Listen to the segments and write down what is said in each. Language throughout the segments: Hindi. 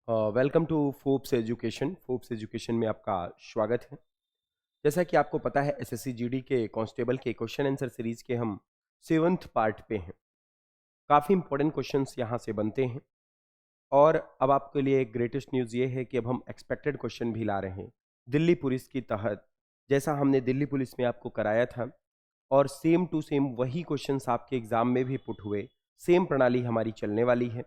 Welcome to Forbes education. Forbes education में आपका स्वागत है। जैसा कि आपको पता है, एसएससी जीडी के कांस्टेबल के क्वेश्चन आंसर सीरीज के हम 7th पार्ट पे हैं। काफ़ी इंपॉर्टेंट क्वेश्चंस यहाँ से बनते हैं और अब आपके लिए एक ग्रेटेस्ट न्यूज़ ये है कि अब हम एक्सपेक्टेड क्वेश्चन भी ला रहे हैं दिल्ली पुलिस की तहत। जैसा हमने दिल्ली पुलिस में आपको कराया था और सेम टू सेम वही क्वेश्चंस आपके एग्जाम में भी पुट हुए, सेम प्रणाली हमारी चलने वाली है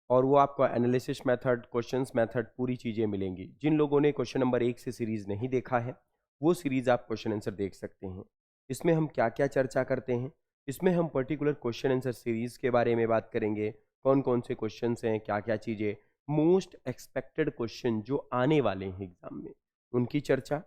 और वो आपको एनालिसिस मेथड, क्वेश्चंस मेथड, पूरी चीज़ें मिलेंगी। जिन लोगों ने क्वेश्चन नंबर 1 से सीरीज़ नहीं देखा है, वो सीरीज़ आप क्वेश्चन आंसर देख सकते हैं। इसमें हम क्या क्या चर्चा करते हैं, इसमें हम पर्टिकुलर क्वेश्चन आंसर सीरीज़ के बारे में बात करेंगे। कौन कौन से क्वेश्चन हैं, क्या क्या चीज़ें, मोस्ट एक्सपेक्टेड क्वेश्चन जो आने वाले हैं एग्जाम में, उनकी चर्चा।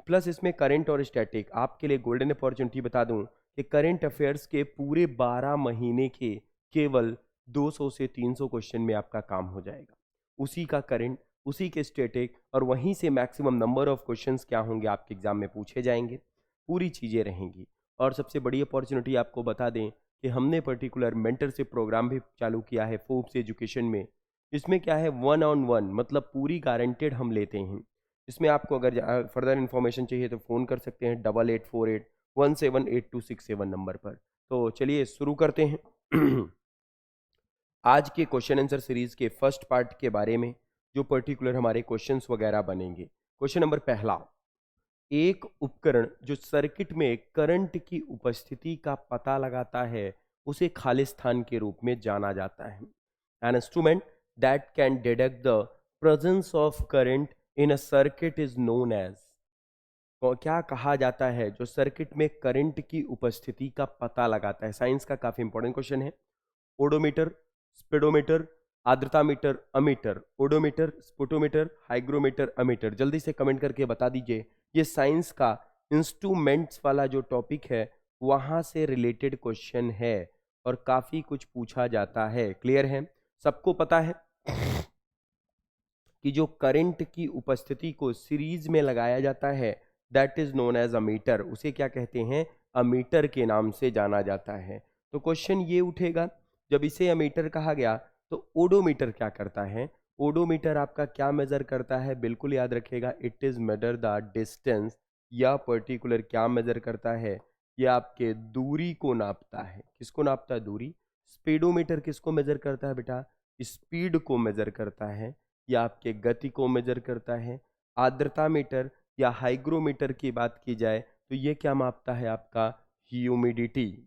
प्लस इसमें करंट और स्टैटिक। आपके लिए गोल्डन अपॉर्चुनिटी बता दूं कि करंट अफेयर्स के पूरे 12 महीने के केवल 200 से 300 क्वेश्चन में आपका काम हो जाएगा। उसी का करंट, उसी के स्टैटिक और वहीं से मैक्सिमम नंबर ऑफ क्वेश्चंस क्या होंगे आपके एग्जाम में पूछे जाएंगे, पूरी चीज़ें रहेंगी। और सबसे बड़ी अपॉर्चुनिटी आपको बता दें कि हमने पर्टिकुलर मेंटरशिप प्रोग्राम भी चालू किया है फोर्ब्स एजुकेशन में। इसमें क्या है, 1-on-1 मतलब पूरी गारंटेड हम लेते हैं। इसमें आपको अगर फर्दर इन्फॉर्मेशन चाहिए तो फ़ोन कर सकते हैं 8848178267 नंबर पर। तो चलिए शुरू करते हैं आज के क्वेश्चन आंसर सीरीज के फर्स्ट पार्ट के बारे में, जो पर्टिकुलर हमारे क्वेश्चंस वगैरह बनेंगे। क्वेश्चन नंबर पहला, एक उपकरण जो सर्किट में करंट की उपस्थिति का पता लगाता है उसे खालिस्तान के रूप में जाना जाता है। An instrument that can detect the presence of current in a circuit is known as. क्या कहा जाता है जो सर्किट में करंट की उपस्थिति का पता लगाता है? साइंस का काफी इंपॉर्टेंट क्वेश्चन है। ओडोमीटर, स्पीडोमीटर, आर्द्रता meter, ammeter. Odometer, speedometer, hygrometer, ammeter. जल्दी से कमेंट करके बता दीजिए। ये साइंस का इंस्ट्रूमेंट्स वाला जो टॉपिक है वहां से रिलेटेड क्वेश्चन है और काफी कुछ पूछा जाता है। क्लियर है? सबको पता है कि जो करंट की उपस्थिति को सीरीज में लगाया जाता है that is known as ammeter. उसे क्या कहते हैं? अमीटर के नाम से जाना जाता है। तो क्वेश्चन ये उठेगा, जब इसे अमीटर कहा गया तो ओडोमीटर क्या करता है? ओडोमीटर आपका क्या मेजर करता है? बिल्कुल याद रखिएगा, it is measure the distance. या पर्टिकुलर क्या मेजर करता है? ये आपके दूरी को नापता है। किसको नापता है? दूरी। स्पीडोमीटर किसको मेजर करता है बेटा? स्पीड को मेजर करता है या आपके गति को मेजर करता है। आर्द्रता मीटर या हाइग्रोमीटर की बात की जाए तो ये क्या मापता है? आपका ह्यूमिडिटी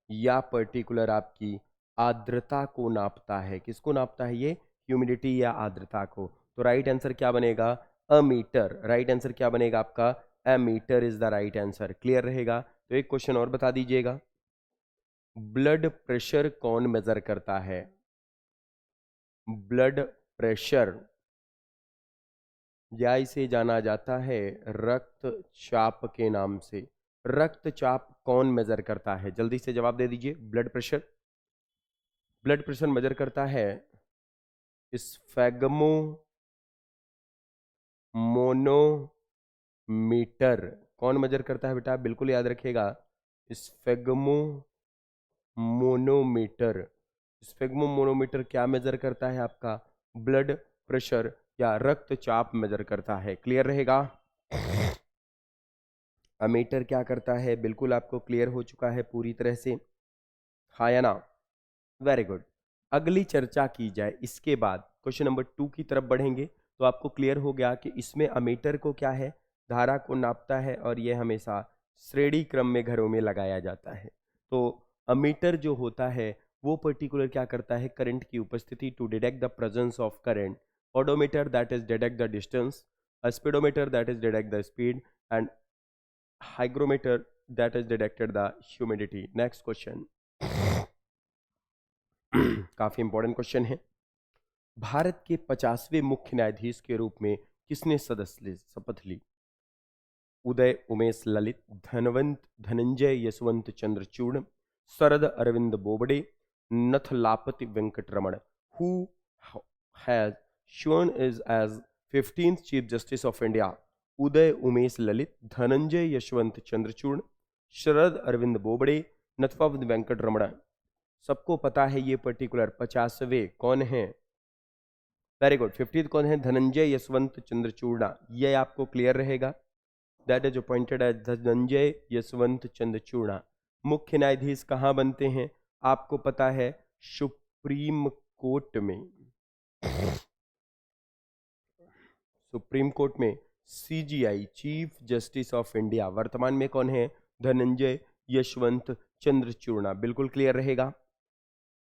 या पर्टिकुलर आपकी आर्द्रता को नापता है। किसको नापता है ये? ह्यूमिडिटी या आर्द्रता को। तो राइट आंसर क्या बनेगा? अमीटर। राइट आंसर क्या बनेगा आपका? Ammeter is the right answer. Clear रहेगा? तो एक क्वेश्चन और बता दीजिएगा, ब्लड प्रेशर कौन मेजर करता है? ब्लड प्रेशर या इसे जाना जाता है रक्तचाप के नाम से। रक्तचाप कौन मेजर करता है? जल्दी से जवाब दे दीजिए। Blood pressure, blood pressure measure करता है स्फेगमो मोनोमीटर। कौन मेजर करता है बेटा? बिल्कुल याद रखिएगा, स्फेगमो मोनोमीटर। स्फेगमो मोनोमीटर क्या मेजर करता है? आपका ब्लड प्रेशर या रक्तचाप मेजर करता है। क्लियर रहेगा? अमीटर क्या करता है? बिल्कुल आपको क्लियर हो चुका है पूरी तरह से, हाँ या ना? Very good. अगली चर्चा की जाए इसके बाद क्वेश्चन नंबर 2 की तरफ बढ़ेंगे तो आपको क्लियर हो गया कि इसमें अमीटर को क्या है? धारा को नापता है और यह हमेशा श्रेणी क्रम में घरों में लगाया जाता है। तो अमीटर जो होता है वो पर्टिकुलर क्या करता है? करंट की उपस्थिति, to detect the presence of current. Odometer that is detect the distance, speedometer that is detect the speed and hygrometer that has detected the humidity. Next question काफी इंपॉर्टेंट क्वेश्चन है। भारत के 50वें मुख्य न्यायाधीश के रूप में किसने शपथ ली? Uday Umesh Lalit, Dhanwant Dhananjaya Yashwant Chandrachud, Sharad Arvind Bobde, Nuthalapati Venkataramana. Who has shown is as 15th chief justice of India? Uday Umesh Lalit, Dhananjaya Yashwant Chandrachud, Sharad Arvind Bobde, नथवावत वेंकट रमण। सबको पता है ये पर्टिकुलर 50वें कौन है? Very good. 50th कौन है? धनंजय यशवंत चंद्रचूड़ा। ये आपको क्लियर रहेगा। That is appointed as Dhananjaya Yashwant Chandrachud. मुख्य न्यायाधीश कहाँ बनते हैं? आपको पता है सुप्रीम कोर्ट में। सुप्रीम कोर्ट में CJI, chief justice of India, वर्तमान में कौन है? धनंजय यशवंत चंद्रचूड़ा। बिल्कुल क्लियर रहेगा।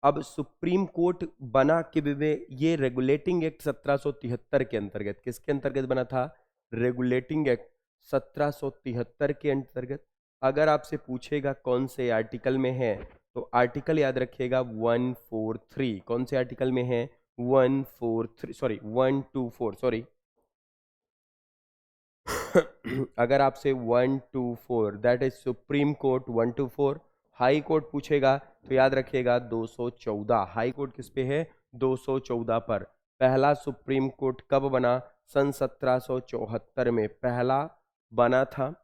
अब सुप्रीम कोर्ट बना किब में? ये रेगुलेटिंग एक्ट 1773 के अंतर्गत। किसके अंतर्गत बना था? रेगुलेटिंग एक्ट 1773 के अंतर्गत। अगर आपसे पूछेगा कौन से आर्टिकल में है, तो आर्टिकल याद रखिएगा 143। कौन से आर्टिकल में है? 143 सॉरी 124 सॉरी। अगर आपसे 124 that is supreme court 124, high court पूछेगा तो याद रखिएगा 214। हाई कोर्ट किस पे है? 214 पर। पहला सुप्रीम कोर्ट कब बना? सन 1774 में पहला बना था।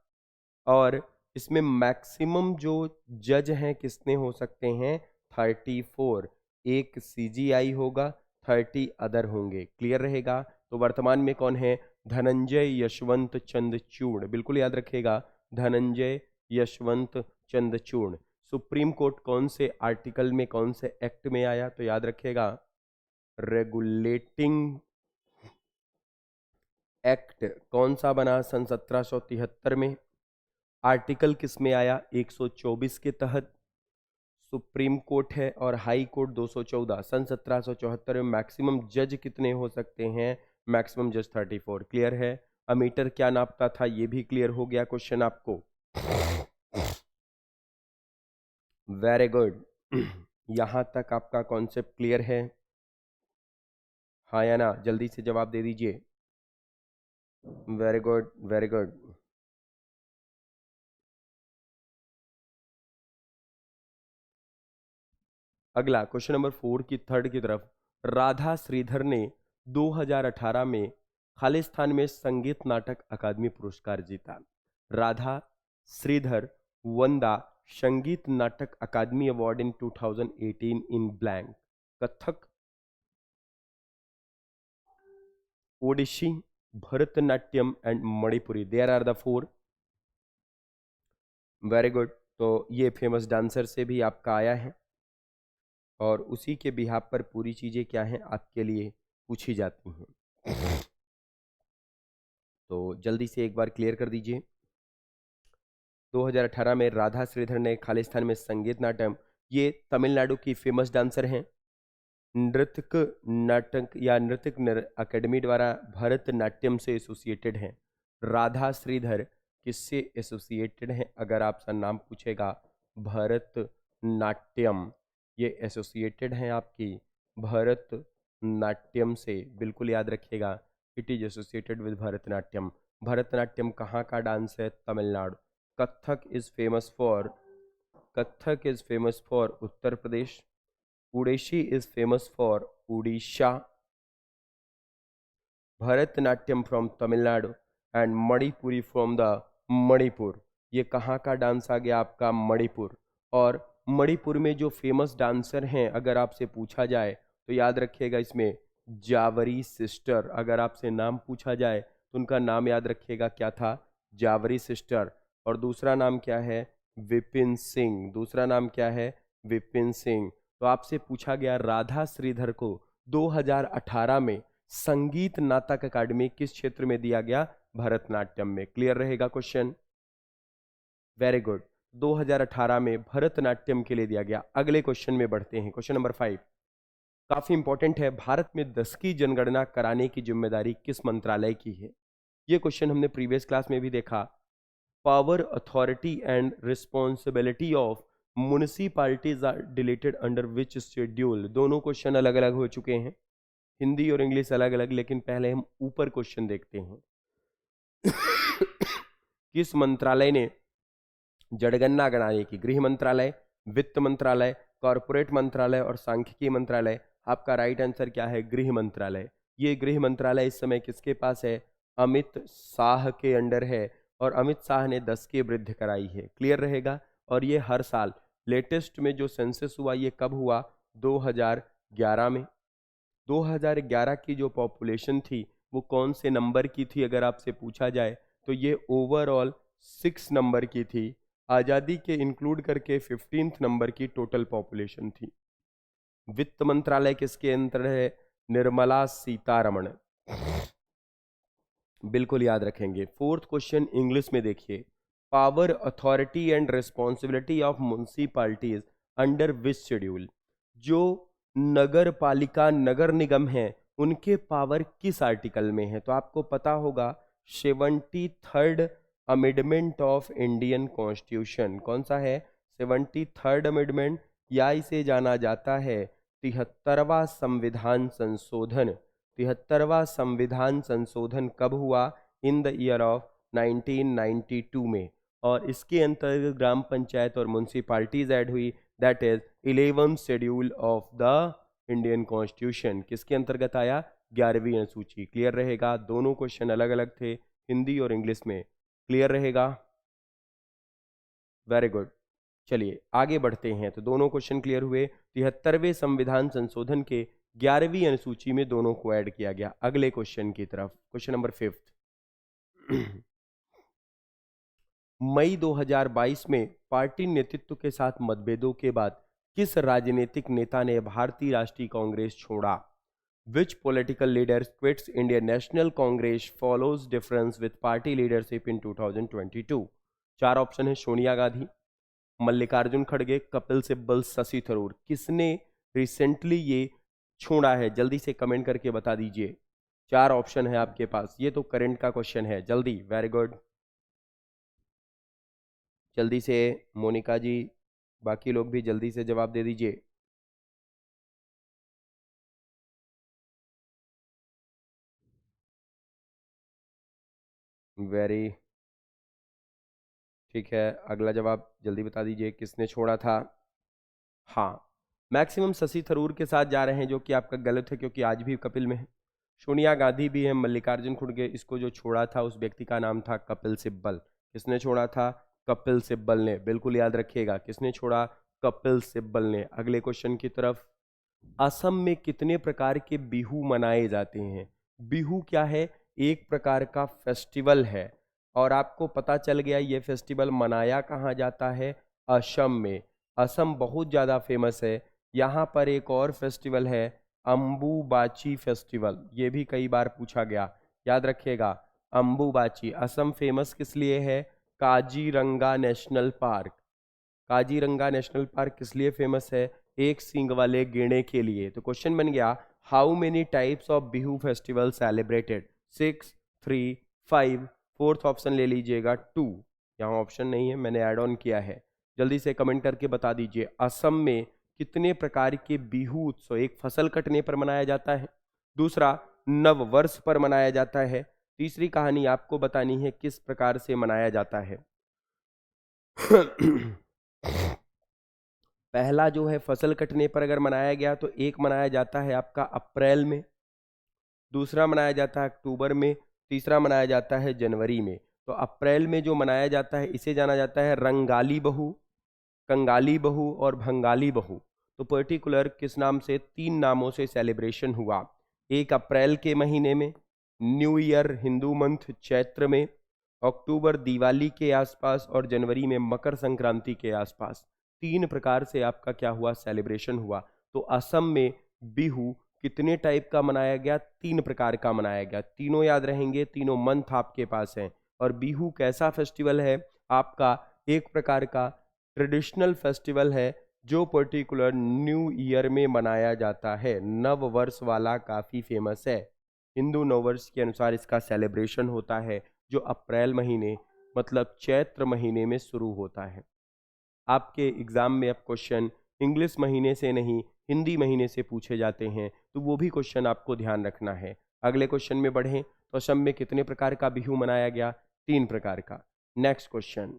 और इसमें मैक्सिमम जो जज हैं किसने हो सकते हैं? 34। एक सीजीआई होगा, 30 अदर होंगे। क्लियर रहेगा। तो वर्तमान में कौन है? धनंजय यशवंत चंद्रचूड़। बिल्कुल याद रखिएगा, धनंजय यशवंत चंद्रचूड़। सुप्रीम कोर्ट कौन से आर्टिकल में, कौन से एक्ट में आया? तो याद रखिएगा रेगुलेटिंग एक्ट कौन सा बना? सन 1773 में। आर्टिकल किस में आया? 124 के तहत। सुप्रीम कोर्ट है और हाई कोर्ट 214। सन 1774 में मैक्सिमम जज कितने हो सकते हैं? मैक्सिमम जज 34। क्लियर है। अमीटर क्या नापता था? ये भी क्लियर हो गया क्वेश्चन आपको। Very good. यहां तक आपका कॉन्सेप्ट क्लियर है? हाँ या ना? जल्दी से जवाब दे दीजिए। Very good, very good. अगला क्वेश्चन नंबर 4 की थर्ड की तरफ। राधा श्रीधर ने 2018 में खालिस्तान में संगीत नाटक अकादमी पुरस्कार जीता। Radha Shridhar won the Sangeet Natak Akademi award in 2018 in blank. Kathak, Odissi, Bharatanatyam and Manipuri. There are the 4। Very good. तो ये फेमस डांसर से भी आपका आया है और उसी के बिहाफ पर पूरी चीजें क्या हैं आपके लिए पूछी जाती हैं। तो जल्दी से एक बार क्लियर कर दीजिए। 2018 में राधा श्रीधर ने खालिस्तान में संगीत नाटक, ये तमिलनाडु की फेमस डांसर हैं। नृत्यक नाटक या नृत्यक अकेडमी द्वारा भरतनाट्यम से एसोसिएटेड हैं। राधा श्रीधर किससे एसोसिएटेड हैं? अगर आपसे नाम पूछेगा भरतनाट्यम, ये एसोसिएटेड हैं आपकी भरतनाट्यम से। बिल्कुल याद रखिएगा, it is associated with Bharatanatyam. Bharatanatyam कहाँ का डांस है? Tamil Nadu. Kathak is famous for, Kathak is famous for Uttar Pradesh. Odissi is famous for Orissa. Bharatanatyam from Tamil Nadu and Manipuri from the Manipur. ये कहाँ का डांस आ गया आपका? मणिपुर। और मणिपुर में जो फेमस डांसर हैं अगर आपसे पूछा जाए तो याद रखिएगा इसमें जावरी सिस्टर। अगर आपसे नाम पूछा जाए तो उनका नाम याद रखिएगा, क्या था? जावरी सिस्टर। और दूसरा नाम क्या है? विपिन सिंह। दूसरा नाम क्या है? विपिन सिंह। तो आपसे पूछा गया राधा श्रीधर को 2018 में संगीत नाटक अकादमी किस क्षेत्र में दिया गया? भरतनाट्यम में। क्लियर रहेगा क्वेश्चन? Very good. 2018 में भरतनाट्यम के लिए दिया गया। अगले क्वेश्चन में बढ़ते हैं। क्वेश्चन नंबर 5 काफी इंपॉर्टेंट है। भारत में 10 की जनगणना कराने की जिम्मेदारी किस मंत्रालय की है? यह क्वेश्चन हमने प्रीवियस क्लास में भी देखा। Power, authority and responsibility of municipalities are deleted under which schedule? दोनों क्वेश्चन अलग अलग हो चुके हैं, हिंदी और इंग्लिश अलग अलग, लेकिन पहले हम ऊपर क्वेश्चन देखते हैं। किस मंत्रालय ने जनगणना कराने की? गृह मंत्रालय, वित्त मंत्रालय, कॉरपोरेट मंत्रालय और सांख्यिकी मंत्रालय। आपका राइट आंसर क्या है? गृह मंत्रालय। ये गृह मंत्रालय इस समय किसके पास है? अमित शाह के अंडर है और अमित शाह ने 10 की वृद्धि कराई है। क्लियर रहेगा। और ये हर साल लेटेस्ट में जो सेंसस हुआ ये कब हुआ? 2011 में। 2011 की जो पॉपुलेशन थी वो कौन से नंबर की थी अगर आपसे पूछा जाए तो ये ओवरऑल 6 नंबर की थी। आज़ादी के इंक्लूड करके 15th नंबर की टोटल पॉपुलेशन थी। वित्त मंत्रालय किसके अंदर है? निर्मला सीतारमण। बिल्कुल याद रखेंगे। फोर्थ क्वेश्चन इंग्लिश में देखिए, power authority and responsibility of municipalities under which schedule? जो नगर पालिका नगर निगम है उनके पावर किस आर्टिकल में है? तो आपको पता होगा 73rd amendment of Indian constitution. कौन सा है? 73rd अमेंडमेंट, या इसे जाना जाता है 73वां संविधान संशोधन। 73वां संविधान संशोधन कब हुआ? इन द ईयर ऑफ 1992 में। और इसके अंतर्गत ग्राम पंचायत और म्यूनसिपालिटीज ऐड हुई, that is 11th schedule of the Indian constitution. किसके अंतर्गत आया? 11वीं अनुसूची। क्लियर रहेगा? दोनों क्वेश्चन अलग अलग थे, हिंदी और इंग्लिश में। क्लियर रहेगा? Very good. चलिए आगे बढ़ते हैं। तो दोनों क्वेश्चन क्लियर हुए। 73वें संविधान संशोधन के 11वीं अनुसूची में दोनों को ऐड किया गया। अगले क्वेश्चन की तरफ, क्वेश्चन नंबर 5। मई 2022 में पार्टी नेतृत्व के साथ मतभेदों के बाद किस राजनीतिक नेता ने भारतीय राष्ट्रीय कांग्रेस छोड़ा? विच political leader quits Indian national Congress follows difference with party leadership in 2022? चार ऑप्शन है, सोनिया गांधी, मल्लिकार्जुन खड़गे, कपिल सिब्बल, शशि थरूर। किसने रिसेंटली ये छोड़ा है? जल्दी से कमेंट करके बता दीजिए। चार ऑप्शन है आपके पास, ये तो करंट का क्वेश्चन है। जल्दी, वेरी गुड, जल्दी से मोनिका जी, बाकी लोग भी जल्दी से जवाब दे दीजिए। वेरी ठीक है, अगला जवाब जल्दी बता दीजिए, किसने छोड़ा था? हाँ, मैक्सिमम शशि थरूर के साथ जा रहे हैं, जो कि आपका गलत है क्योंकि आज भी कपिल में है। सोनिया गांधी भी है, मल्लिकार्जुन खड़गे, इसको जो छोड़ा था उस व्यक्ति का नाम था कपिल सिब्बल। किसने छोड़ा था? कपिल सिब्बल ने। बिल्कुल याद रखिएगा, किसने छोड़ा? कपिल सिब्बल ने। अगले क्वेश्चन की तरफ, असम में कितने प्रकार के बिहू मनाए जाते हैं? बिहू क्या है? एक प्रकार का फेस्टिवल है। और आपको पता चल गया ये फेस्टिवल मनाया कहाँ जाता है? असम में। असम बहुत ज़्यादा फेमस है। यहाँ पर एक और फेस्टिवल है, अम्बुबाची फेस्टिवल। ये भी कई बार पूछा गया, याद रखिएगा। अम्बुबाची। असम फेमस किस लिए है? Kaziranga national park. Kaziranga national park किस लिए फेमस है? एक सींग वाले गेंडे के लिए। तो क्वेश्चन बन गया, how many types of Bihu festival celebrated? 6, 3, 5। Fourth option ले लीजिएगा 2। यहाँ ऑप्शन नहीं है, मैंने ऐड ऑन किया है। जल्दी से कमेंट करके बता दीजिए, असम में कितने प्रकार के बिहू उत्सव? एक फसल कटने पर मनाया जाता है, दूसरा नव वर्ष पर मनाया जाता है, तीसरी कहानी आपको बतानी है किस प्रकार से मनाया जाता है। पहला जो है फसल कटने पर अगर मनाया गया तो एक मनाया जाता है आपका अप्रैल में, दूसरा मनाया जाता है अक्टूबर में, तीसरा मनाया जाता है जनवरी में। तो अप्रैल में जो मनाया जाता है इसे जाना जाता है रंगाली बहू, कंगाली बहू और भंगाली बहू। तो पर्टिकुलर किस नाम से? 3 नामों से सेलिब्रेशन हुआ। एक अप्रैल के महीने में, new year Hindu month Chaitra में, अक्टूबर दिवाली के आसपास और जनवरी में मकर संक्रांति के आसपास। 3 प्रकार से आपका क्या हुआ? सेलिब्रेशन हुआ। तो असम में बिहू कितने टाइप का मनाया गया? 3 प्रकार का मनाया गया। तीनों याद रहेंगे, तीनों मंथ आपके पास हैं। और बिहू कैसा फेस्टिवल है? आपका एक प्रकार का ट्रेडिशनल फेस्टिवल है जो पर्टिकुलर न्यू ईयर में मनाया जाता है। नव वर्ष वाला काफ़ी फेमस है। हिंदू नववर्ष के अनुसार इसका सेलिब्रेशन होता है जो अप्रैल महीने मतलब चैत्र महीने में शुरू होता है। आपके एग्जाम में अब क्वेश्चन इंग्लिश महीने से नहीं हिंदी महीने से पूछे जाते हैं, तो वो भी क्वेश्चन आपको ध्यान रखना है। अगले क्वेश्चन में बढ़ें तो असम में कितने प्रकार का बिहू मनाया गया? 3 प्रकार का। नेक्स्ट क्वेश्चन,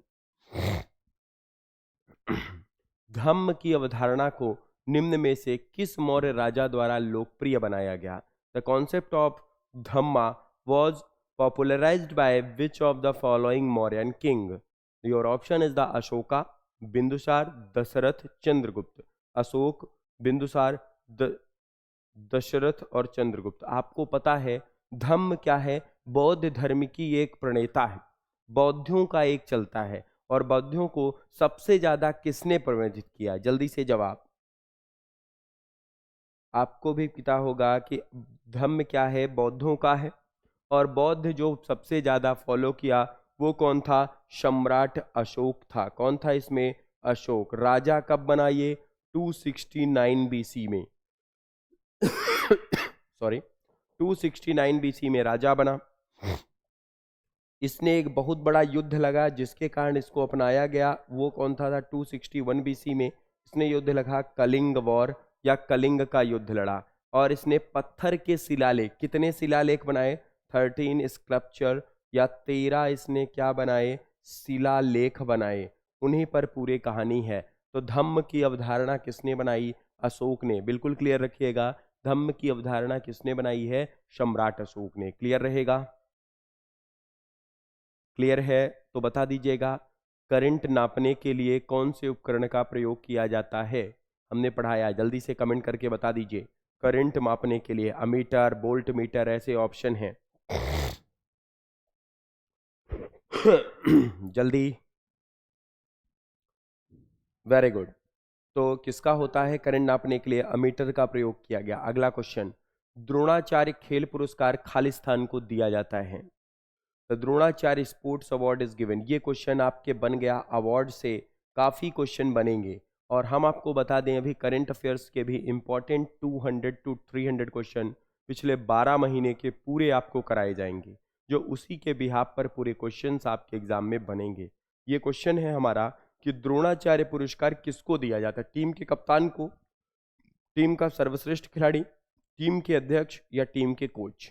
धम्म की अवधारणा को निम्न में से किस मौर्य राजा द्वारा लोकप्रिय बनाया गया? The concept of Dhamma was popularized by which of the following Mauryan king? Your option is the Ashoka, Bindusara, Dasharatha, Chandragupta. Ashoka, Bindusara, Dasharatha और चंद्रगुप्त। आपको पता है धम्म क्या है? बौद्ध धर्म की एक प्रणेता है, बौद्धों का एक चलता है। और बौद्धों को सबसे ज्यादा किसने प्रवचित किया? जल्दी से जवाब। आपको भी पता होगा कि धम्म क्या है? बौद्धों का है। और बौद्ध जो सबसे ज्यादा फॉलो किया वो कौन था? सम्राट अशोक था। कौन था इसमें? अशोक। राजा कब बना ये? 269 बीसी में। सॉरी, 269 बीसी में राजा बना। इसने एक बहुत बड़ा युद्ध लगा जिसके कारण इसको अपनाया गया। वो कौन था 261 बीसी में इसने युद्ध लगा कलिंग वॉर या कलिंग का युद्ध लड़ा। और इसने पत्थर के शिलालेख, कितने शिलालेख बनाए? 13 स्कल्पचर या 13 इसने क्या बनाए? शिलालेख बनाए। उन्हीं पर पूरी कहानी है। तो धम्म की अवधारणा किसने बनाई? अशोक ने। बिल्कुल क्लियर रखिएगा, धम्म की अवधारणा किसने बनाई है? सम्राट अशोक ने। क्लियर रहेगा? क्लियर है तो बता दीजिएगा। करंट नापने के लिए कौन से उपकरण का प्रयोग किया जाता है? हमने पढ़ाया, जल्दी से कमेंट करके बता दीजिए। करंट मापने के लिए अमीटर, वोल्ट मीटर ऐसे ऑप्शन हैं। जल्दी। Very good. तो किसका होता है करंट नापने के लिए? अमीटर का प्रयोग किया गया। अगला क्वेश्चन, द्रोणाचार्य खेल पुरस्कार खालिस्तान को दिया जाता है। The Dronacharya sports award is given. ये क्वेश्चन आपके बन गया। अवार्ड से काफी क्वेश्चन बनेंगे। और हम आपको बता दें अभी करंट अफेयर्स के भी इंपॉर्टेंट 200 टू 300 क्वेश्चन पिछले 12 महीने के पूरे आपको कराए जाएंगे, जो उसी के बिहाफ पर पूरे क्वेश्चंस आपके एग्जाम में बनेंगे। ये क्वेश्चन है हमारा कि द्रोणाचार्य पुरस्कार किसको दिया जाता है? टीम के कप्तान को, टीम का सर्वश्रेष्ठ खिलाड़ी, टीम के अध्यक्ष या टीम के coach?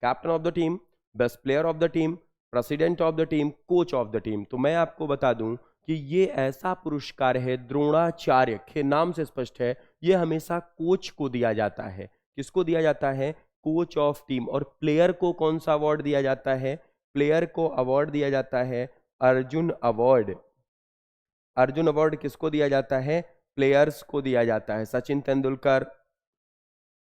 Captain of the team, best player of the team, president of the team, coach of the team. तो मैं आपको बता दूं कि ये ऐसा पुरस्कार है, द्रोणाचार्य के नाम से स्पष्ट है, ये हमेशा कोच को दिया जाता है। किसको दिया जाता है? Coach of team. और प्लेयर को कौन सा अवार्ड दिया जाता है? प्लेयर को अवार्ड दिया जाता है अर्जुन अवार्ड। अर्जुन अवार्ड किसको दिया जाता है? प्लेयर्स को दिया जाता है। सचिन तेंदुलकर,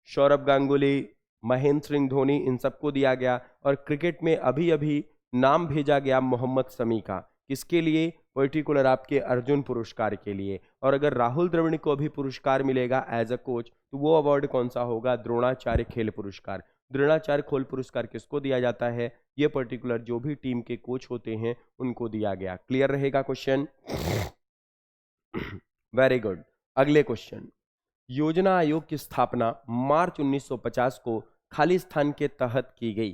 सौरभ गांगुली, महेंद्र सिंह धोनी, इन सबको दिया गया। और क्रिकेट में अभी अभी नाम भेजा गया मोहम्मद शमी का। किसके लिए? पर्टिकुलर आपके अर्जुन पुरस्कार के लिए। और अगर राहुल द्रविड़ को अभी पुरस्कार मिलेगा एज अ कोच, तो वो अवार्ड कौन सा होगा? द्रोणाचार्य खेल पुरस्कार। द्रोणाचार्य खेल पुरस्कार किसको दिया जाता है? ये पर्टिकुलर जो भी टीम के कोच होते हैं उनको दिया गया। क्लियर रहेगा क्वेश्चन? Very good. अगले क्वेश्चन, योजना आयोग की स्थापना मार्च 1950 को खालिस्तान के तहत की गई।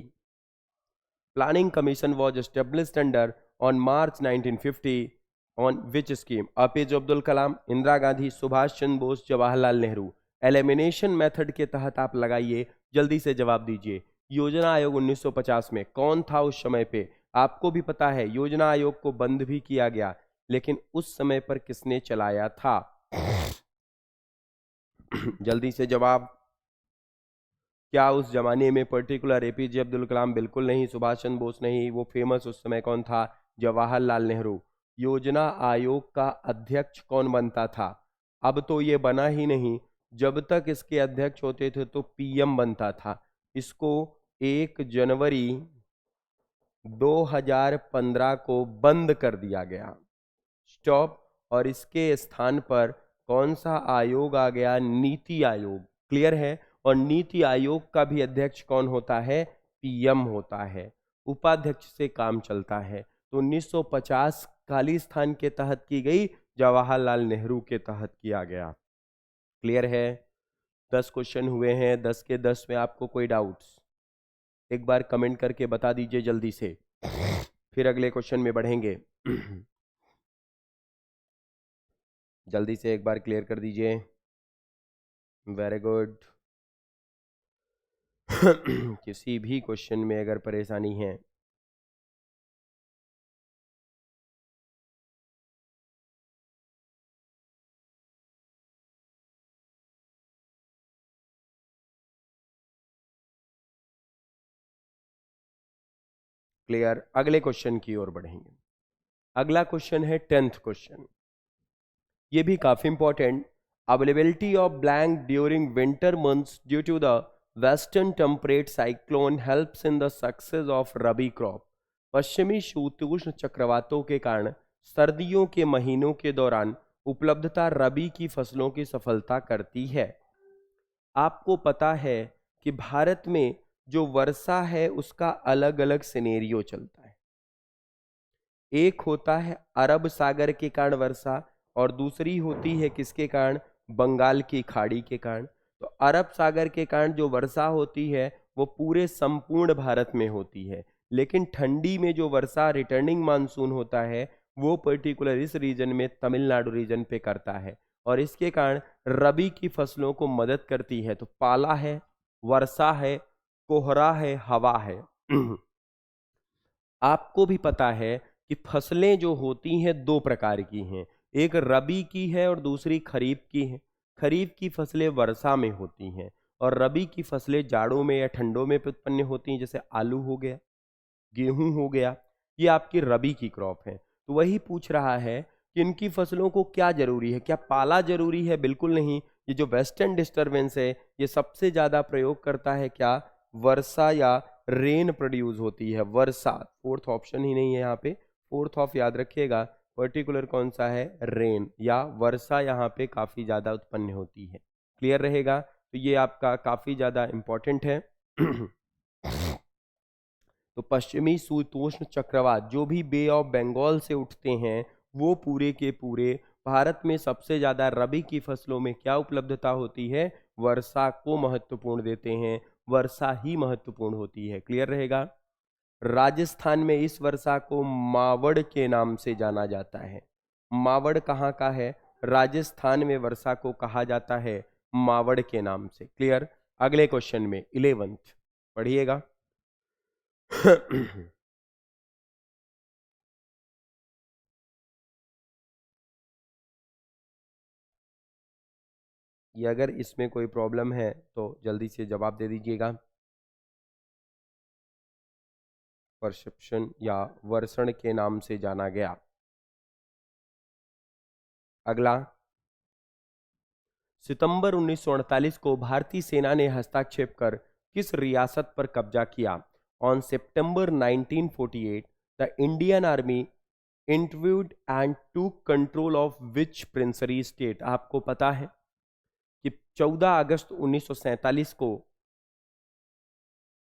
Planning commission was established under on March 1950 on which scheme? APJ Abdul Kalam, Indira Gandhi, Subhash Chandra Bose, Jawaharlal Nehru. Elimination method के तहत आप लगाइए, जल्दी से जवाब दीजिए। योजना आयोग 1950 में कौन था उस समय पे? आपको भी पता है योजना आयोग को बंद भी किया गया, लेकिन उस समय पर किसने चलाया था? जल्दी से जवाब। क्या उस जमाने में पर्टिकुलर एपीजे अब्दुल कलाम? बिल्कुल नहीं। सुभाष चंद्र बोस नहीं। वो फेमस उस समय कौन था? जवाहरलाल नेहरू। योजना आयोग का अध्यक्ष कौन बनता था? अब तो ये बना ही नहीं, जब तक इसके अध्यक्ष होते थे तो पीएम बनता था। इसको 1 जनवरी 2015 को बंद कर दिया गया, स्टॉप। और इसके स्थान पर कौन सा आयोग आ गया? नीति आयोग। क्लियर है? और नीति आयोग का भी अध्यक्ष कौन होता है? पीएम होता है। उपाध्यक्ष से काम चलता है। तो 1950 खालिस्तान के तहत की गई, जवाहरलाल नेहरू के तहत किया गया। क्लियर है? 10 क्वेश्चन हुए हैं, 10 के 10 में आपको कोई डाउट्स? एक बार कमेंट करके बता दीजिए जल्दी से, फिर अगले क्वेश्चन में बढ़ेंगे। जल्दी से एक बार क्लियर कर दीजिए। Very good. किसी भी क्वेश्चन में अगर परेशानी है क्लियर। अगले क्वेश्चन की ओर बढ़ेंगे। अगला क्वेश्चन है 10th क्वेश्चन। ये भी काफी important. Availability of blank during winter months due to the western temperate cyclone helps in the success of rabi crop. पश्चिमी शीतोष्ण चक्रवातों के कारण सर्दियों के महीनों के दौरान उपलब्धता रबी की फसलों की सफलता करती है। आपको पता है कि भारत में जो वर्षा है उसका अलग अलग सिनेरियो चलता है। एक होता है अरब सागर के कारण वर्षा, और दूसरी होती है किसके कारण? बंगाल की खाड़ी के कारण। तो अरब सागर के कारण जो वर्षा होती है वो पूरे संपूर्ण भारत में होती है, लेकिन ठंडी में जो वर्षा रिटर्निंग मानसून होता है वो पर्टिकुलर इस रीजन में तमिलनाडु रीजन पे करता है, और इसके कारण रबी की फसलों को मदद करती है। तो पाला है, वर्षा है, कोहरा है, हवा है। आपको भी पता है कि फसलें जो होती हैं दो प्रकार की हैं, एक रबी की है और दूसरी खरीफ की है। खरीफ की फसलें वर्षा में होती हैं और रबी की फसलें जाड़ों में या ठंडों में उत्पन्न होती हैं, जैसे आलू हो गया, गेहूं हो गया। ये आपकी रबी की क्रॉप है। तो वही पूछ रहा है कि इनकी फसलों को क्या जरूरी है, क्या पाला जरूरी है? बिल्कुल नहीं। ये जो वेस्टर्न डिस्टरबेंस है ये सबसे ज्यादा प्रयोग करता है क्या? वर्षा या रेन प्रोड्यूस होती है, वर्षा। फोर्थ ऑप्शन ही नहीं है यहाँ पे, फोर्थ ऑफ याद रखिएगा। पर्टिकुलर कौन सा है? रेन या वर्षा यहाँ पे काफी ज्यादा उत्पन्न होती है। क्लियर रहेगा? तो ये आपका काफी ज्यादा इंपॉर्टेंट है। तो पश्चिमी शीतोष्ण चक्रवात जो भी बे ऑफ बंगाल से उठते हैं वो पूरे के पूरे भारत में सबसे ज्यादा रबी की फसलों में क्या उपलब्धता होती है? वर्षा को महत्वपूर्ण देते हैं, वर्षा ही महत्वपूर्ण होती है। क्लियर रहेगा? राजस्थान में इस वर्षा को मावड़ के नाम से जाना जाता है। मावड़ कहाँ का है? राजस्थान में वर्षा को कहा जाता है मावड़ के नाम से। क्लियर? अगले क्वेश्चन में 11th पढ़िएगा। ये अगर इसमें कोई प्रॉब्लम है तो जल्दी से जवाब दे दीजिएगा। परसेप्शन या वर्षण के नाम से जाना गया। अगला, सितंबर 1948 को भारतीय सेना ने हस्तक्षेप कर किस रियासत पर कब्जा किया? On September 1948 the Indian army interviewed and टूक कंट्रोल ऑफ विच प्रिंसरी स्टेट। आपको पता है कि 14 अगस्त 1947 को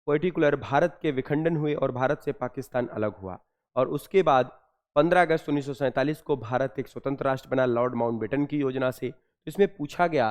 पर्टिकुलर भारत के विखंडन हुए और भारत से पाकिस्तान अलग हुआ, और उसके बाद 15 अगस्त 1947 को भारत एक स्वतंत्र राष्ट्र बना लॉर्ड माउंटबेटन की योजना से। तो इसमें पूछा गया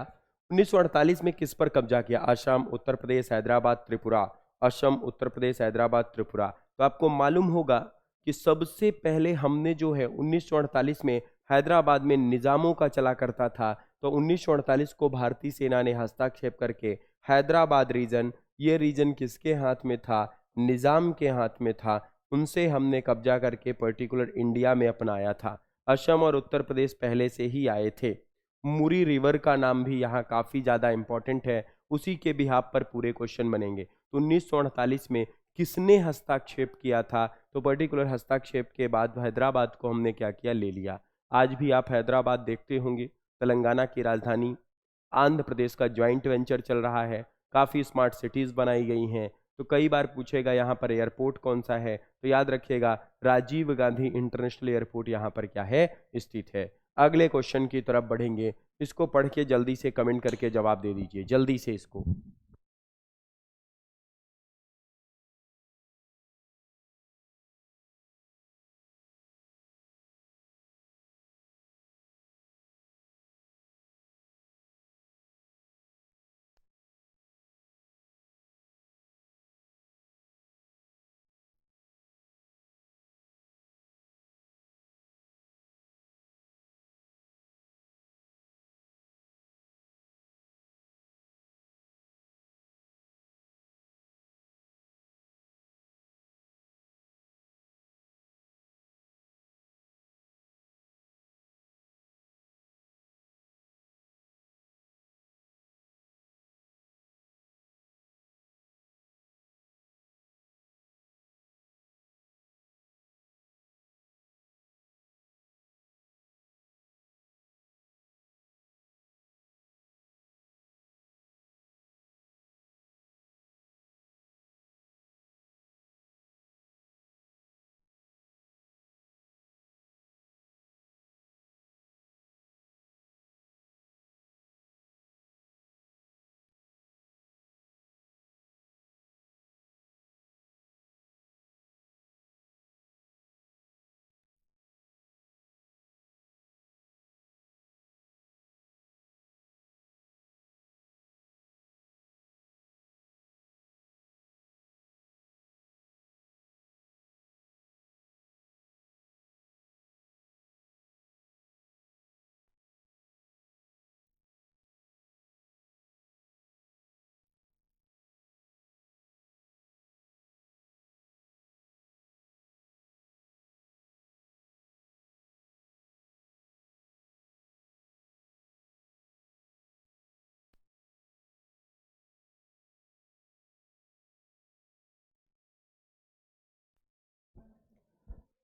1948 में किस पर कब्जा किया? असम, उत्तर प्रदेश, हैदराबाद, त्रिपुरा। असम, उत्तर प्रदेश, हैदराबाद, त्रिपुरा। तो आपको मालूम होगा कि सबसे पहले हमने जो है 1948 में हैदराबाद में निजामों का चला करता था, तो 1948 को भारतीय सेना ने हस्तक्षेप करके हैदराबाद रीजन, ये रीजन किसके हाथ में था? निजाम के हाथ में था। उनसे हमने कब्जा करके पर्टिकुलर इंडिया में अपनाया था। असम और उत्तर प्रदेश पहले से ही आए थे। मुरी रिवर का नाम भी यहाँ काफी ज्यादा इंपॉर्टेंट है, उसी के बिहाफ पर पूरे क्वेश्चन बनेंगे। तो 1948 में किसने हस्तक्षेप किया था? तो पर्टिकुलर हस्तक्षेप के बाद हैदराबाद को हमने क्या किया? ले लिया। आज भी आप हैदराबाद देखते होंगे, तेलंगाना की राजधानी, आंध्र प्रदेश का ज्वाइंट वेंचर चल रहा है, काफ़ी स्मार्ट सिटीज़ बनाई गई हैं। तो कई बार पूछेगा यहाँ पर एयरपोर्ट कौन सा है, तो याद रखिएगा राजीव गांधी इंटरनेशनल एयरपोर्ट यहाँ पर क्या है? स्थित है। अगले क्वेश्चन की तरफ बढ़ेंगे, इसको पढ़ के जल्दी से कमेंट करके जवाब दे दीजिए, जल्दी से इसको।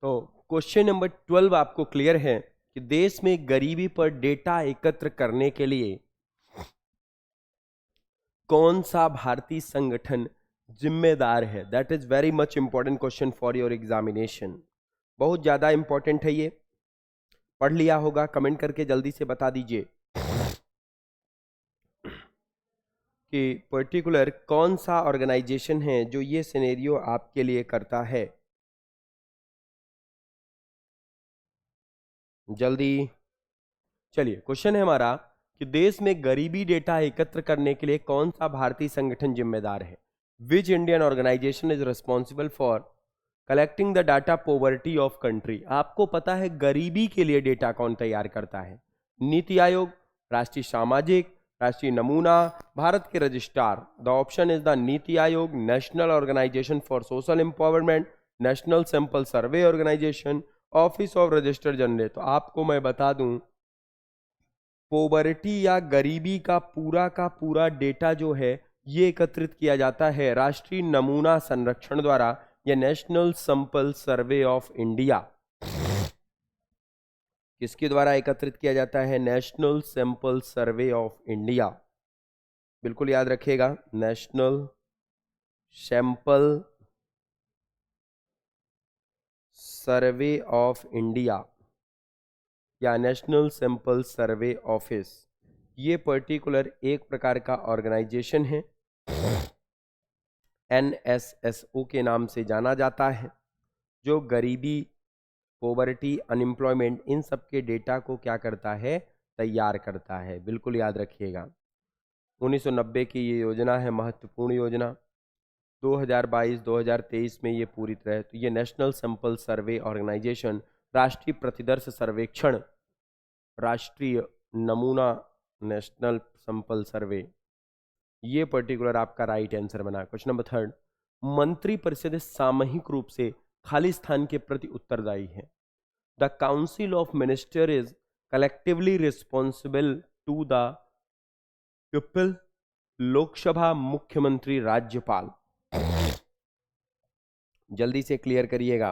तो क्वेश्चन नंबर 12 आपको क्लियर है कि देश में गरीबी पर डेटा एकत्र करने के लिए कौन सा भारतीय संगठन जिम्मेदार है। That is very much important question for your examination. बहुत ज्यादा इंपॉर्टेंट है ये। पढ़ लिया होगा, कमेंट करके जल्दी से बता दीजिए कि पर्टिकुलर कौन सा ऑर्गेनाइजेशन है जो ये सिनेरियो आपके लिए करता है। जल्दी चलिए, क्वेश्चन है हमारा कि देश में गरीबी डेटा एकत्र करने के लिए कौन सा भारतीय संगठन जिम्मेदार है। Which Indian organisation is responsible for collecting the data poverty of country. आपको पता है गरीबी के लिए डेटा कौन तैयार करता है। नीति आयोग, राष्ट्रीय सामाजिक, राष्ट्रीय नमूना, भारत के रजिस्ट्रार। The option is the NITI Aayog, national organisation for social empowerment, national sample survey organisation, office of register general. तो आपको मैं बता दूं, पॉवर्टी या गरीबी का पूरा डेटा जो है ये एकत्रित किया जाता है राष्ट्रीय नमूना संरक्षण द्वारा या national sample survey of India. किसके द्वारा एकत्रित किया जाता है? National sample survey of India. बिल्कुल याद रखिएगा, national sample survey of India या नेशनल सैंपल सर्वे ऑफिस। ये पर्टिकुलर एक प्रकार का ऑर्गेनाइजेशन है, NSSO के नाम से जाना जाता है, जो गरीबी, पॉवर्टी, अनएम्प्लॉयमेंट इन सब के डेटा को क्या करता है? तैयार करता है। बिल्कुल याद रखिएगा। 1990 की ये योजना है, महत्वपूर्ण योजना। 2022-2023 में ये पूरी तरह, तो ये नेशनल सैंपल सर्वे ऑर्गेनाइजेशन, राष्ट्रीय प्रतिदर्श सर्वेक्षण, राष्ट्रीय नमूना, नेशनल सैंपल सर्वे, ये पर्टिकुलर आपका राइट आंसर बना। क्वेश्चन नंबर 3, मंत्री परिषद सामूहिक रूप से खाली स्थान के प्रति उत्तरदायी है। The council of minister is collectively responsible to the people, Lok Sabha, मुख्यमंत्री, राज्यपाल। जल्दी से क्लियर करिएगा,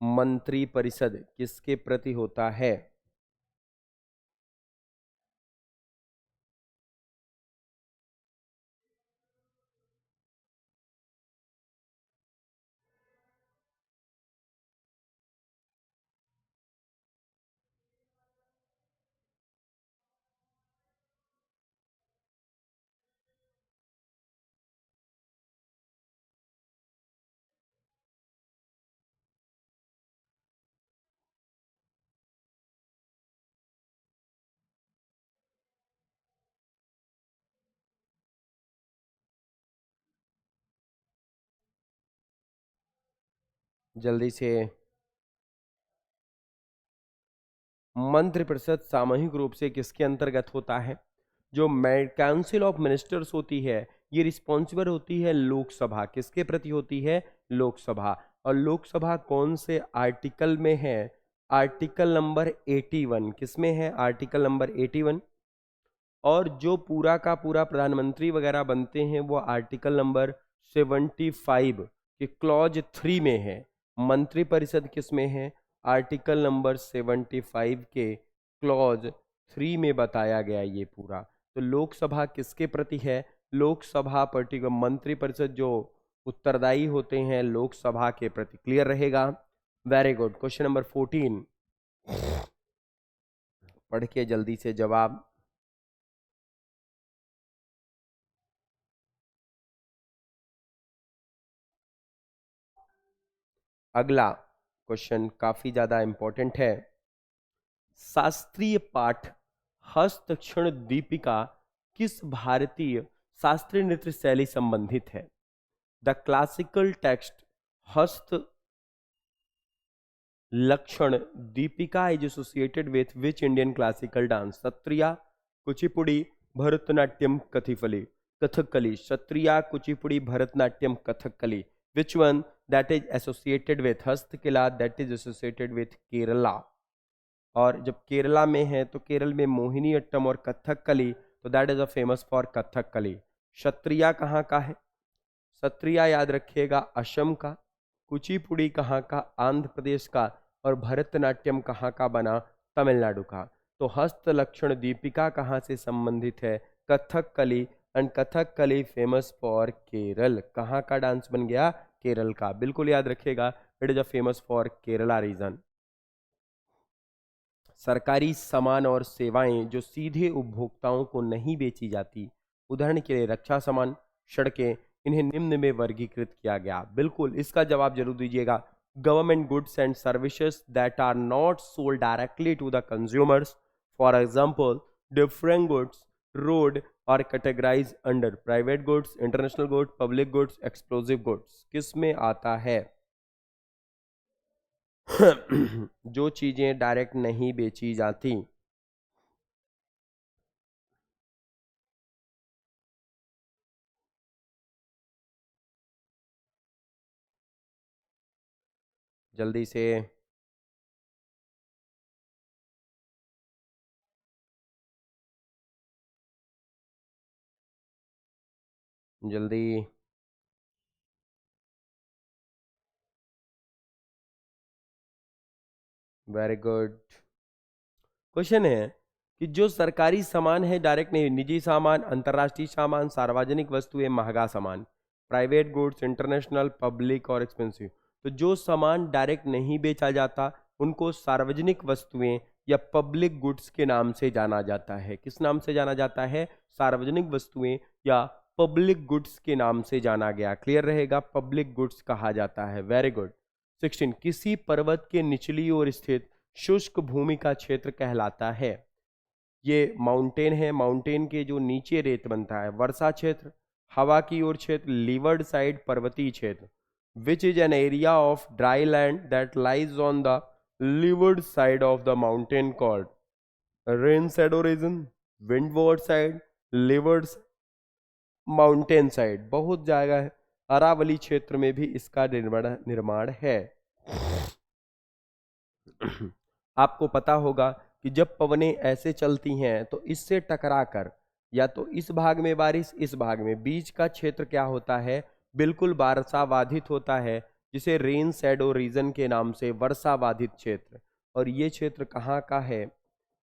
मंत्री परिषद किसके प्रति होता है? जल्दी से। मंत्रिपरिषद सामूहिक रूप से किसके अंतर्गत होता है? जो काउंसिल ऑफ मिनिस्टर्स होती है ये रिस्पॉन्सिबल होती है लोकसभा। किसके प्रति होती है? लोकसभा। और लोकसभा कौन से आर्टिकल में है? Article number 81। किसमें है? Article number 81। और जो पूरा का पूरा प्रधानमंत्री वगैरह बनते हैं वो आर्टिकल नंबर 75 के क्लॉज 3 में है। मंत्रिपरिषद किस में है? आर्टिकल नंबर 75 के क्लॉज 3 में बताया गया ये पूरा। तो लोकसभा किसके प्रति है? लोकसभा पर्टिकुलर मंत्रिपरिषद जो उत्तरदायी होते हैं लोकसभा के प्रति। क्लियर रहेगा? Very good. क्वेश्चन नंबर 14 पढ़ के जल्दी से जवाब। अगला क्वेश्चन काफी ज्यादा इंपॉर्टेंट है। शास्त्रीय पाठ हस्तक्षण दीपिका किस भारतीय शास्त्रीय नृत्य शैली संबंधित है? द क्लासिकल टेक्स्ट हस्त लक्षण Deepika is associated with which Indian classical dance? Sattriya, Kuchipudi, Bharatanatyam, Kathakali. Sattriya, Kuchipudi, Bharatanatyam, Kathakali. Which one that is associated with हस्तकला, that is associated with Kerala. और जब केरला में है तो केरल में मोहिनी अट्टम और कथकली, तो that is a famous for Kathakali. Sattriya कहाँ का है? क्षत्रिया याद रखिएगा असम का। कुचिपुड़ी कहाँ का? आंध्र प्रदेश का। और भरतनाट्यम कहाँ का बना? तमिलनाडु का। तो हस्तलक्षण दीपिका कहाँ से संबंधित है? Kathakali. And Kathakali famous for Kerala. कहाँ का डांस बन गया? केरल का। बिल्कुल याद रखिएगा, it is a famous for Kerala region. सरकारी सामान और सेवाएं जो सीधे उपभोक्ताओं को नहीं बेची जाती, उदाहरण के लिए रक्षा सामान, सड़कें, इन्हें निम्न में वर्गीकृत किया गया। बिल्कुल इसका जवाब जरूर दीजिएगा। Government goods and services that are not sold directly to the consumers, for example different goods rode और categorise under private goods, international goods, public goods, explosive goods. किस में आता है? जो चीजें डायरेक्ट नहीं बेची जाती। जल्दी से। जल्दी। Very good. क्वेश्चन है कि जो सरकारी सामान है डायरेक्ट नहीं, निजी सामान, अंतर्राष्ट्रीय सामान, सार्वजनिक वस्तुएं, महंगा सामान, प्राइवेट गुड्स, इंटरनेशनल, पब्लिक और एक्सपेंसिव। तो जो सामान डायरेक्ट नहीं बेचा जाता उनको सार्वजनिक वस्तुएं या पब्लिक गुड्स के नाम से जाना जाता है। किस नाम से जाना जाता है? सार्वजनिक वस्तुएं या पब्लिक गुड्स के नाम से जाना गया। क्लियर रहेगा, पब्लिक गुड्स कहा जाता है। Very good. 16, किसी पर्वत के निचली ओर स्थित शुष्क भूमि का क्षेत्र कहलाता है? ये माउंटेन है, माउंटेन के जो नीचे रेत बनता है। वर्षा क्षेत्र, हवा की ओर क्षेत्र, लीवर्ड साइड पर्वतीय क्षेत्र। Which is an area of dry land that lies on the leeward side of the mountain called? Rain shadow region, windward side, leeward mountain side. बहुत जगह है, अरावली क्षेत्र में भी इसका निर्माण है। आपको पता होगा कि जब पवनें ऐसे चलती हैं तो इससे टकराकर या तो इस भाग में बारिश, इस भाग में, बीच का क्षेत्र क्या होता है? बिल्कुल वर्षाबाधित होता है, जिसे रेन शैडो रीजन के नाम से वर्षाबाधित क्षेत्र। और ये क्षेत्र कहाँ का है?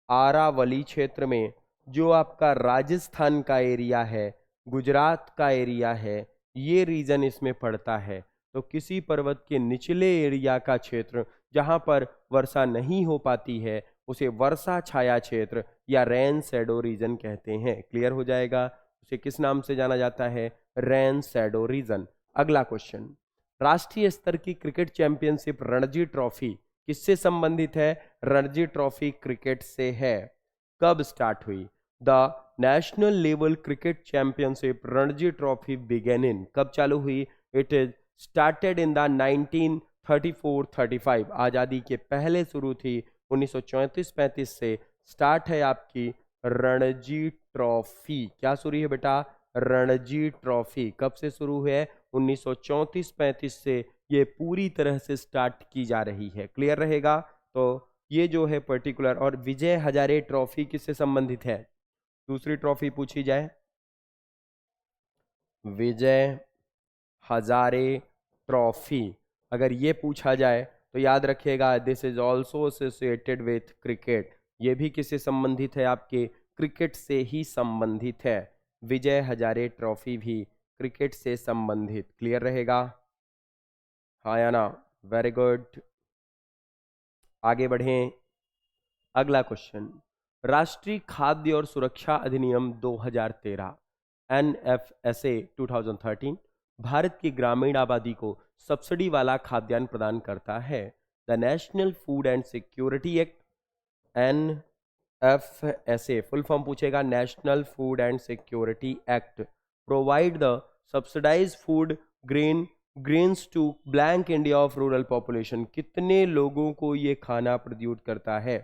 आरावली क्षेत्र में, जो आपका राजस्थान का एरिया है, गुजरात का एरिया है, ये रीजन इसमें पड़ता है। तो किसी पर्वत के निचले एरिया का क्षेत्र जहां पर वर्षा नहीं हो पाती है उसे वर्षा छाया क्षेत्र या रेन शैडो रीजन कहते हैं। क्लियर हो जाएगा। उसे किस नाम से जाना जाता है? Rain shadow reason. अगला क्वेश्चन, राष्ट्रीय स्तर की क्रिकेट चैंपियनशिप रणजी ट्रॉफी किससे संबंधित है? रणजी ट्रॉफी क्रिकेट से है। कब स्टार्ट हुई? The national level cricket championship Ranji trophy began in, कब चालू हुई? It is started in the 1934-35, आजादी के पहले शुरू थी। 1934-35 से स्टार्ट है आपकी रणजी ट्रॉफी। क्या शुरू है बेटा? रणजी ट्रॉफी। कब से शुरू है? 1934-35 से ये पूरी तरह से स्टार्ट की जा रही है। क्लियर रहेगा। तो ये जो है पर्टिकुलर। और विजय हजारे ट्रॉफी किससे संबंधित है? दूसरी ट्रॉफी पूछी जाए, विजय हजारे ट्रॉफी, अगर ये पूछा जाए तो याद रखिएगा this is also associated with cricket. ये भी किससे संबंधित है? आपके क्रिकेट से ही संबंधित है। विजय हजारे ट्रॉफी भी क्रिकेट से संबंधित। क्लियर रहेगा, हाँ या ना? Very good. आगे बढ़ें। अगला क्वेश्चन, राष्ट्रीय खाद्य और सुरक्षा अधिनियम 2013 NFSA 2013 भारत की ग्रामीण आबादी को सब्सिडी वाला खाद्यान्न प्रदान करता है। The national food and security act NFSA full form पूछेगा, national food and security act provide the subsidise food grains to blank India of rural population. कितने लोगों को ये खाना प्रोड्यूस करता है?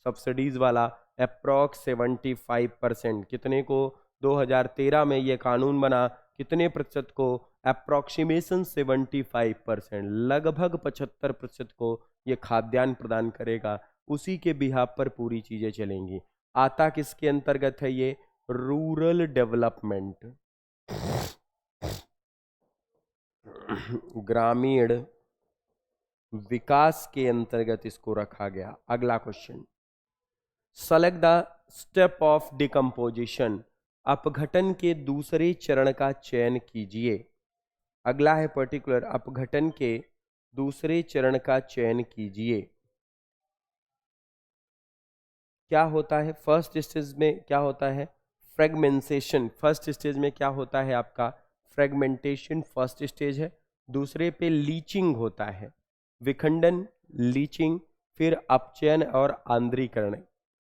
सब्सिडीज वाला अप्रॉक्स 75%। कितने को? 2013 में ये कानून बना, कितने प्रतिशत को? अप्रॉक्सीमेशन 75%, लगभग 75% को ये खाद्यान्न प्रदान करेगा। उसी के बिहाफ पर पूरी चीजें चलेंगी। आता किसके अंतर्गत है ये? रूरल डेवलपमेंट, ग्रामीण विकास के अंतर्गत इसको रखा गया। अगला question, select the step of decomposition, अपघटन के दूसरे चरण का चयन कीजिए। अगला है पर्टिकुलर, अपघटन के दूसरे चरण का चयन कीजिए। क्या होता है फर्स्ट स्टेज में, क्या होता है फ्रेगमेंटेशन। फर्स्ट स्टेज में क्या होता है आपका फ्रेगमेंटेशन, फर्स्ट स्टेज है। दूसरे पे लीचिंग होता है, विखंडन, लीचिंग, फिर अपचयन और आंद्रीकरण।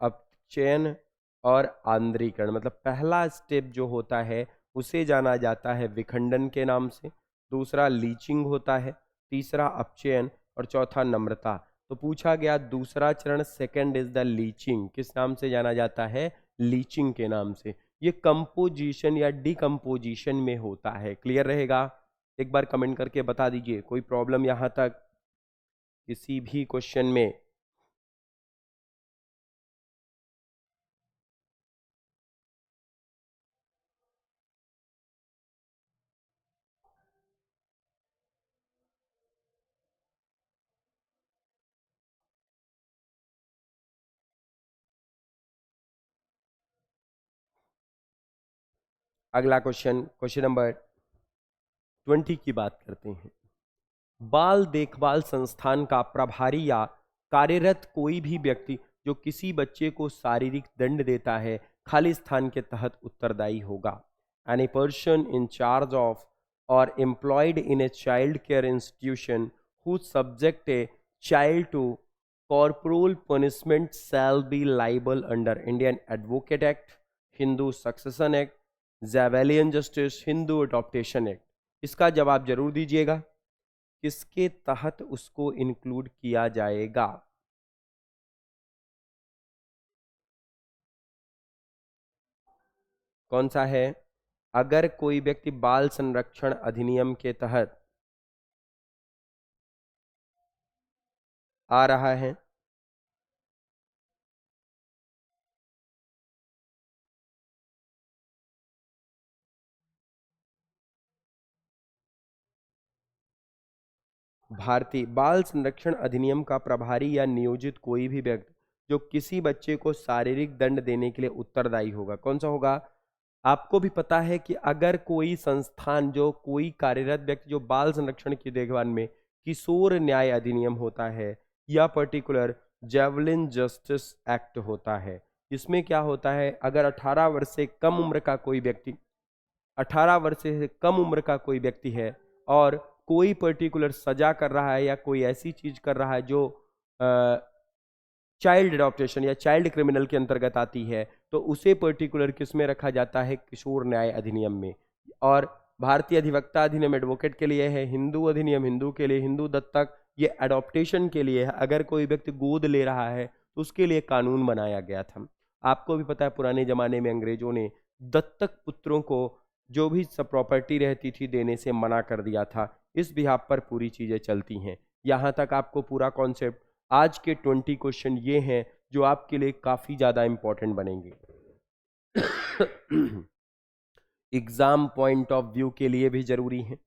अपचयन और आंद्रीकरण मतलब पहला स्टेप जो होता है उसे जाना जाता है विखंडन के नाम से, दूसरा लीचिंग होता है, तीसरा अपचयन और चौथा नम्रता। तो पूछा गया दूसरा चरण, सेकंड इज द लीचिंग, किस नाम से जाना जाता है, लीचिंग के नाम से। ये कंपोजिशन या डिकम्पोजिशन में होता है। क्लियर रहेगा? एक बार कमेंट करके बता दीजिए कोई प्रॉब्लम यहां तक किसी भी क्वेश्चन में। अगला क्वेश्चन, क्वेश्चन नंबर 20 की बात करते हैं। बाल देखभाल संस्थान का प्रभारी या कार्यरत कोई भी व्यक्ति जो किसी बच्चे को शारीरिक दंड देता है खाली स्थान के तहत उत्तरदायी होगा। Any person in charge of or employed in a child care institution who subject a child to corporal punishment shall be liable under Indian Advocate Act, Hindu succession act, ज़ेवेलियन जस्टिस, हिंदू अडॉप्टेशन एक्ट। इसका जवाब जरूर दीजिएगा, किसके तहत उसको इंक्लूड किया जाएगा। कौन सा है? अगर कोई व्यक्ति बाल संरक्षण अधिनियम के तहत आ रहा है, भारतीय बाल संरक्षण अधिनियम का प्रभारी या नियोजित कोई भी व्यक्ति जो किसी बच्चे को शारीरिक दंड देने के लिए उत्तरदायी होगा। कौन सा होगा? आपको भी पता है कि अगर कोई संस्थान, जो कोई कार्यरत व्यक्ति जो बाल संरक्षण की देखभाल में किशोर न्याय अधिनियम होता है या पर्टिकुलर जेवलिन जस्टिस एक्ट होता है, इसमें क्या होता है, अगर 18 वर्ष से कम उम्र का कोई व्यक्ति 18 वर्ष से कम उम्र का कोई व्यक्ति है और कोई पर्टिकुलर सजा कर रहा है या कोई ऐसी चीज कर रहा है जो चाइल्ड अडॉप्टेशन या चाइल्ड क्रिमिनल के अंतर्गत आती है, तो उसे पर्टिकुलर किस में रखा जाता है, किशोर न्याय अधिनियम में। और भारतीय अधिवक्ता अधिनियम एडवोकेट के लिए है, हिंदू अधिनियम हिंदू के लिए, हिंदू दत्तक ये अडॉप्टेशन के लिए है। अगर कोई व्यक्ति गोद ले रहा है तो उसके लिए कानून बनाया गया था। आपको भी पता है पुराने जमाने में अंग्रेजों ने दत्तक पुत्रों को जो भी सब प्रॉपर्टी रहती थी देने से मना कर दिया था। इस बिहाफ पर पूरी चीजें चलती हैं। यहाँ तक आपको पूरा कॉन्सेप्ट, आज के 20 क्वेश्चन ये हैं जो आपके लिए काफी ज्यादा इंपॉर्टेंट बनेंगे। एग्जाम पॉइंट ऑफ व्यू के लिए भी जरूरी है।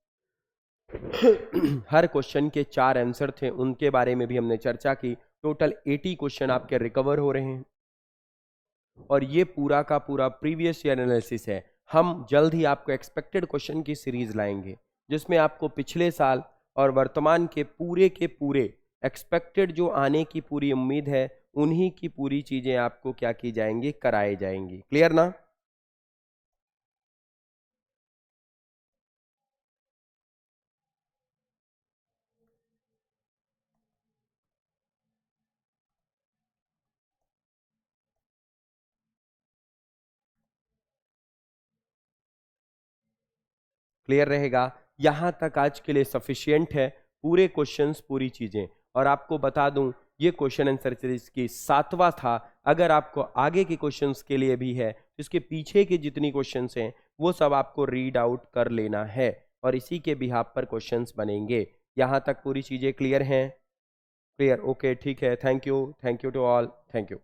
हर क्वेश्चन के 4 आंसर थे, उनके बारे में भी हमने चर्चा की। टोटल 80 क्वेश्चन आपके रिकवर हो रहे हैं और ये पूरा का पूरा प्रीवियस ईयर एनालिसिस है। हम जल्द ही आपको एक्सपेक्टेड क्वेश्चन की सीरीज लाएंगे जिसमें आपको पिछले साल और वर्तमान के पूरे एक्सपेक्टेड जो आने की पूरी उम्मीद है उन्हीं की पूरी चीजें आपको क्या की जाएंगी, कराई जाएंगी। क्लियर ना? क्लियर रहेगा? यहां तक आज के लिए सफिशियंट है। पूरे क्वेश्चंस, पूरी चीजें। और आपको बता दूं ये क्वेश्चन आंसर सीरीज की 7वां था। अगर आपको आगे के क्वेश्चंस के लिए भी है तो इसके पीछे के जितनी क्वेश्चंस हैं वो सब आपको रीड आउट कर लेना है और इसी के बिहाफ पर क्वेश्चंस बनेंगे। यहां तक पूरी चीजें क्लियर हैं? क्लियर? ओके, ठीक है। Thank you to all. Thank you.